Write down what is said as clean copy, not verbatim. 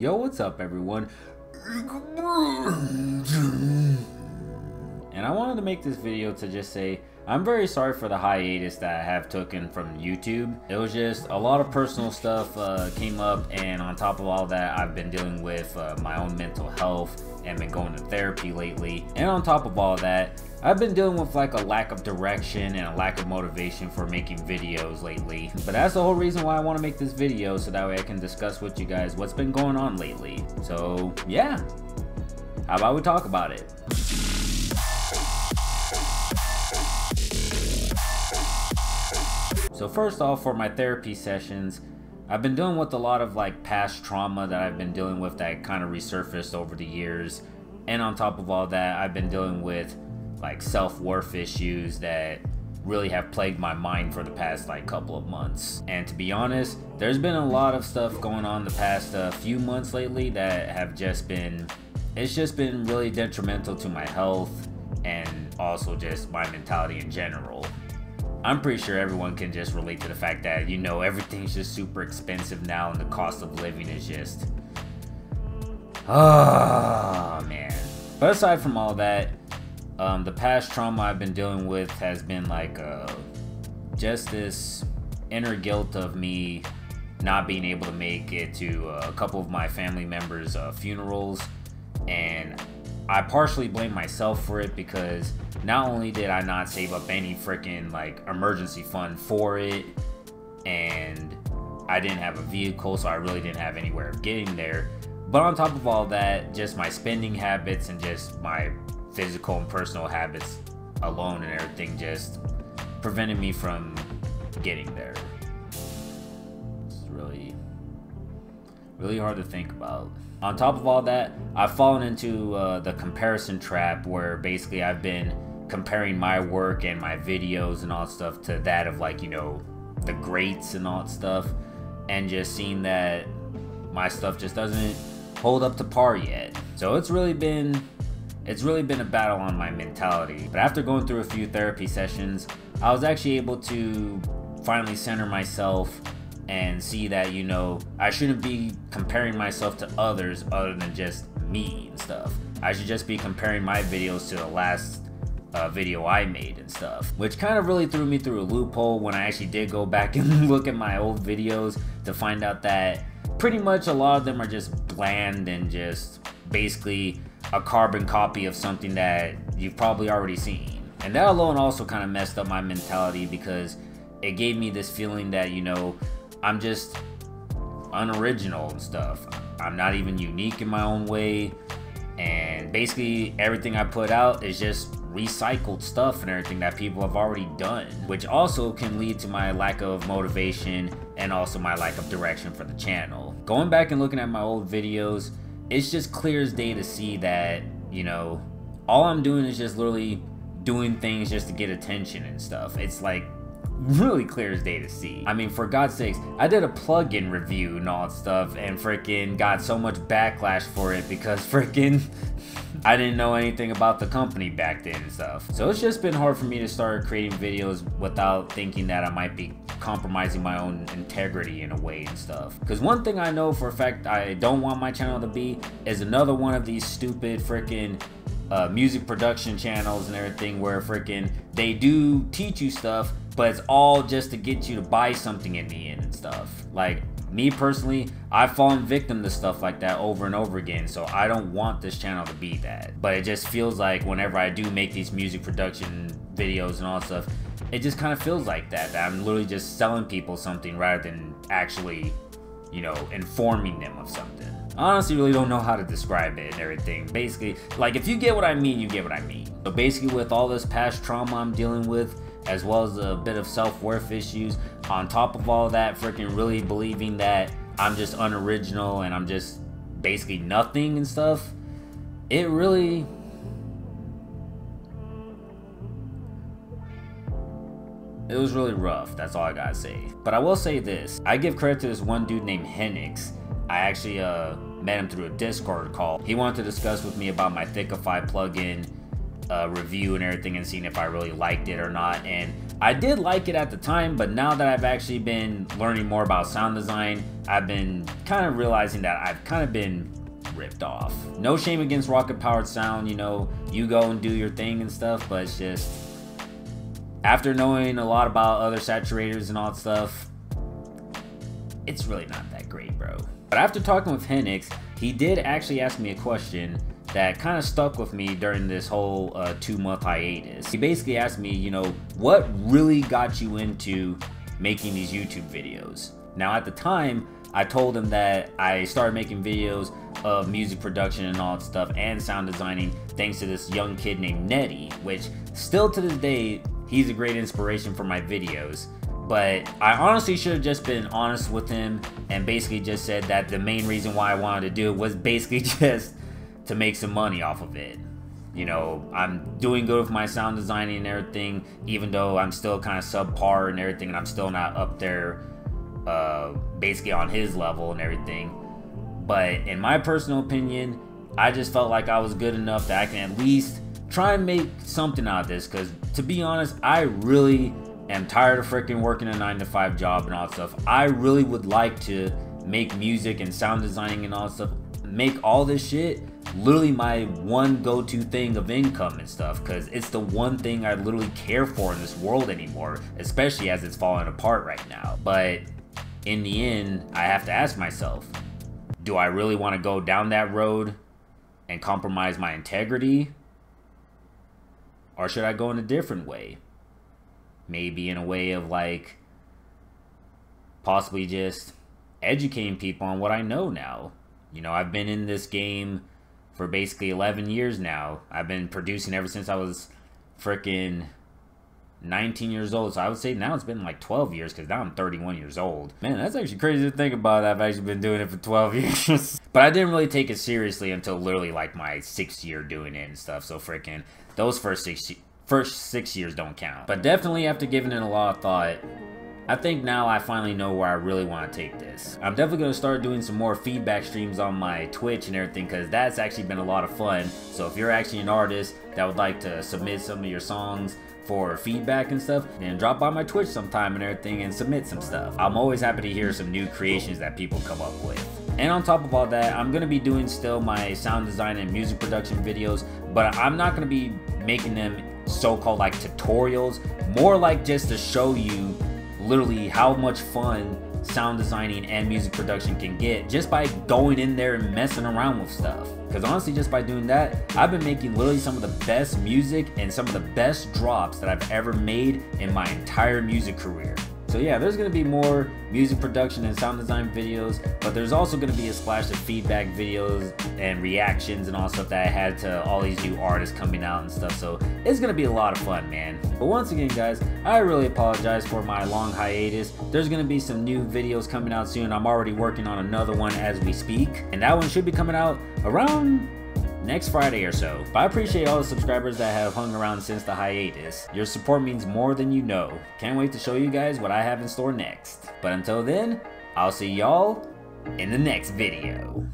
Yo, what's up everyone? And I wanted to make this video to just say I'm very sorry for the hiatus that I have taken from YouTube. It was just a lot of personal stuff came up, and on top of all that, I've been dealing with my own mental health and been going to therapy lately. And on top of all that, I've been dealing with like a lack of direction and a lack of motivation for making videos lately. But that's the whole reason why I want to make this video, so that way I can discuss with you guys what's been going on lately. So yeah, how about we talk about it? So first off, for my therapy sessions, I've been dealing with a lot of like past trauma that I've been dealing with that kind of resurfaced over the years. And on top of all that, I've been dealing with like self-worth issues that really have plagued my mind for the past like couple of months. And to be honest, there's been a lot of stuff going on the past few months lately that have just been, it's just been really detrimental to my health and also just my mentality in general. I'm pretty sure everyone can just relate to the fact that, you know, everything's just super expensive now and the cost of living is just, oh man. But aside from all that, the past trauma I've been dealing with has been like just this inner guilt of me not being able to make it to a couple of my family members' funerals, and I partially blame myself for it because not only did I not save up any freaking like emergency fund for it, and I didn't have a vehicle, so I really didn't have anywhere of getting there, but on top of all that, just my spending habits and just my physical and personal habits alone and everything just prevented me from getting there. It's really hard to think about. On top of all that, I've fallen into the comparison trap, where basically I've been comparing my work and my videos and all that stuff to that of, like, you know, the greats and all that stuff, and just seeing that my stuff just doesn't hold up to par yet. So it's really been a battle on my mentality. But after going through a few therapy sessions, I was actually able to finally center myself and see that, you know, I shouldn't be comparing myself to others other than just me and stuff. I should just be comparing my videos to the last video I made and stuff, which kind of really threw me through a loophole when I actually did go back and look at my old videos to find out that pretty much a lot of them are just bland and just basically a carbon copy of something that you've probably already seen. And that alone also kind of messed up my mentality, because it gave me this feeling that, you know, I'm just unoriginal and stuff. I'm not even unique in my own way, and basically everything I put out is just recycled stuff and everything that people have already done, which also can lead to my lack of motivation and also my lack of direction for the channel. Going back and looking at my old videos, it's just clear as day to see that, you know, all I'm doing is just literally doing things just to get attention and stuff. It's like really clear as day to see. I mean, for God's sakes, I did a plugin review and all that stuff and freaking got so much backlash for it because freaking I didn't know anything about the company back then and stuff. So it's just been hard for me to start creating videos without thinking that I might be compromising my own integrity in a way and stuff. Because one thing I know for a fact I don't want my channel to be is another one of these stupid freaking music production channels and everything, where freaking they do teach you stuff, but it's all just to get you to buy something in the end and stuff. Like me personally, I've fallen victim to stuff like that over and over again, so I don't want this channel to be that. But it just feels like whenever I do make these music production videos and all that stuff, it just kind of feels like that I'm literally just selling people something rather than actually, you know, informing them of something. I honestly really don't know how to describe it and everything. Basically, like, if you get what I mean, you get what I mean. So basically, with all this past trauma I'm dealing with, as well as a bit of self-worth issues, on top of all that, freaking really believing that I'm just unoriginal and I'm just basically nothing and stuff, it was really rough. That's all I gotta say. But I will say this, I give credit to this one dude named Henix. I actually met him through a Discord call. He wanted to discuss with me about my Thickify plugin review and everything and seeing if I really liked it or not. And I did like it at the time, but now that I've actually been learning more about sound design, I've been kind of realizing that I've kind of been ripped off. No shame against rocket powered sound, you know, you go and do your thing and stuff, but it's just, after knowing a lot about other saturators and all that stuff, it's really not that great, bro. But after talking with Henix, he did actually ask me a question that kind of stuck with me during this whole 2-month hiatus. He basically asked me, you know, what really got you into making these YouTube videos? Now at the time, I told him that I started making videos of music production and all that stuff and sound designing thanks to this young kid named Nettie, which still to this day, he's a great inspiration for my videos. But I honestly should have just been honest with him and basically just said that the main reason why I wanted to do it was basically just to make some money off of it. You know, I'm doing good with my sound designing and everything, even though I'm still kind of subpar and everything, and I'm still not up there basically on his level and everything. But in my personal opinion, I just felt like I was good enough that I can at least try and make something out of this, because to be honest, I really am tired of freaking working a 9-to-5 job and all that stuff. I really would like to make music and sound designing and all that stuff, make all this shit literally my one go-to thing of income and stuff, because it's the one thing I literally care for in this world anymore, especially as it's falling apart right now. But in the end, I have to ask myself, do I really want to go down that road and compromise my integrity? Or should I go in a different way? Maybe in a way of like possibly just educating people on what I know now. You know, I've been in this game for basically 11 years now. I've been producing ever since I was freaking 19 years old. So I would say now it's been like 12 years, because now I'm 31 years old. Man, that's actually crazy to think about. I've actually been doing it for 12 years. But I didn't really take it seriously until literally like my 6th year doing it and stuff. So freaking those first six years don't count. But definitely after giving it a lot of thought, I think now I finally know where I really want to take this. I'm definitely going to start doing some more feedback streams on my Twitch and everything, because that's actually been a lot of fun. So if you're actually an artist that would like to submit some of your songs for feedback and stuff, then drop by my Twitch sometime and everything and submit some stuff. I'm always happy to hear some new creations that people come up with. And on top of all that, I'm going to be doing still my sound design and music production videos, but I'm not going to be making them so-called like tutorials, more like just to show you literally how much fun sound designing and music production can get just by going in there and messing around with stuff. Because honestly, just by doing that, I've been making literally some of the best music and some of the best drops that I've ever made in my entire music career. So yeah, there's going to be more music production and sound design videos, but there's also going to be a splash of feedback videos and reactions and all stuff that I had to all these new artists coming out and stuff. So it's going to be a lot of fun, man. But once again, guys, I really apologize for my long hiatus. There's going to be some new videos coming out soon. I'm already working on another one as we speak, and that one should be coming out around next Friday or so. But I appreciate all the subscribers that have hung around since the hiatus. Your support means more than you know. Can't wait to show you guys what I have in store next. But until then, I'll see y'all in the next video.